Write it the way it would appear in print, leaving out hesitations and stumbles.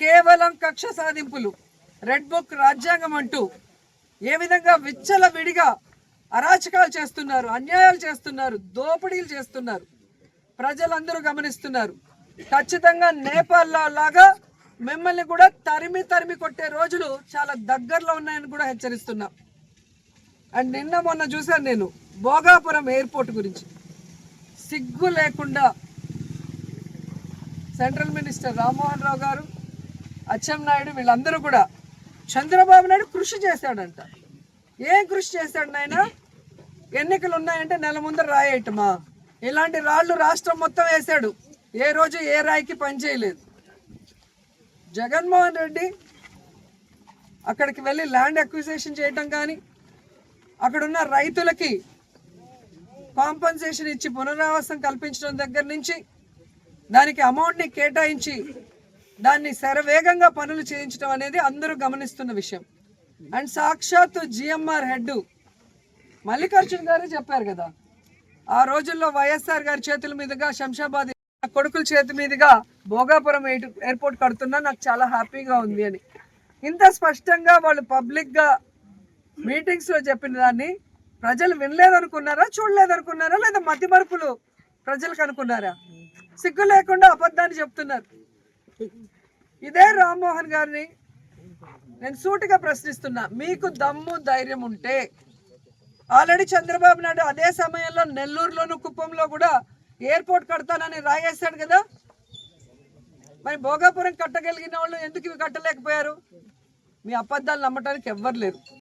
కేవలం కక్ష సాధింపులు, రెడ్ బుక్ రాజ్యాంగం అంటూ ఏ విధంగా విచ్చలవిడిగా అరాచకాలు చేస్తున్నారు, అన్యాయాలు చేస్తున్నారు, దోపిడీలు చేస్తున్నారు. ప్రజలందరూ గమనిస్తున్నారు. ఖచ్చితంగా నేపాల్ లాగా మిమ్మల్ని కూడా తరిమి తరిమి కొట్టే రోజులు చాలా దగ్గరలో ఉన్నాయని కూడా హెచ్చరిస్తున్నా. అండ్ నిన్న మొన్న చూశాను నేను భోగాపురం ఎయిర్పోర్ట్ గురించి. సిగ్గు లేకుండా సెంట్రల్ మినిస్టర్ రామ్మోహన్ రావు గారు, అచ్చెన్నాయుడు వీళ్ళందరూ కూడా చంద్రబాబు నాయుడు కృషి చేశాడంట. ఏం కృషి చేశాడు నాయన? ఎన్నికలు ఉన్నాయంటే నెల ముందర రాయేయటమా? ఇలాంటి రాళ్ళు రాష్ట్రం మొత్తం వేశాడు. ఏ రోజు ఏ రాయికి పనిచేయలేదు. జగన్మోహన్ రెడ్డి అక్కడికి వెళ్ళి ల్యాండ్ అక్విజిషన్ చేయటం కానీ, అక్కడున్న రైతులకి కాంపన్సేషన్ ఇచ్చి పునరావాసం కల్పించడం దగ్గర నుంచి దానికి అమౌంట్ని కేటాయించి దాన్ని శరవేగంగా పనులు చేయించడం అనేది అందరూ గమనిస్తున్న విషయం. అండ్ సాక్షాత్తు జిఎంఆర్ హెడ్ మల్లికార్జున గారే చెప్పారు కదా, ఆ రోజుల్లో వైఎస్ఆర్ గారి చేతుల మీదుగా శంషాబాద్ కొడుకుల చేతి మీదుగా భోగాపురం ఎయిర్పోర్ట్ కడుతున్నా నాకు చాలా హ్యాపీగా ఉంది అని. ఇంత స్పష్టంగా వాళ్ళు పబ్లిక్గా మీటింగ్స్లో చెప్పిన దాన్ని ప్రజలు వినలేదనుకున్నారా, చూడలేదనుకున్నారా, లేదా మతి మరుపులు ప్రజలకు అనుకున్నారా? సిగ్గు లేకుండా అబద్ధాన్ని చెప్తున్నారు. ఇదే రామ్మోహన్ గారిని నేను సూటిగా ప్రశ్నిస్తున్నా. మీకు దమ్ము ధైర్యం ఉంటే ఆల్రెడీ చంద్రబాబు నాయుడు అదే సమయంలో నెల్లూరులోను కుప్పంలో కూడా ఎయిర్పోర్ట్ కడతానని రాయేశాడు కదా. మరి భోగాపురం కట్టగలిగిన వాళ్ళు ఎందుకు ఇవి కట్టలేకపోయారు? మీ అబద్ధాలు నమ్మటానికి ఎవ్వరు లేరు.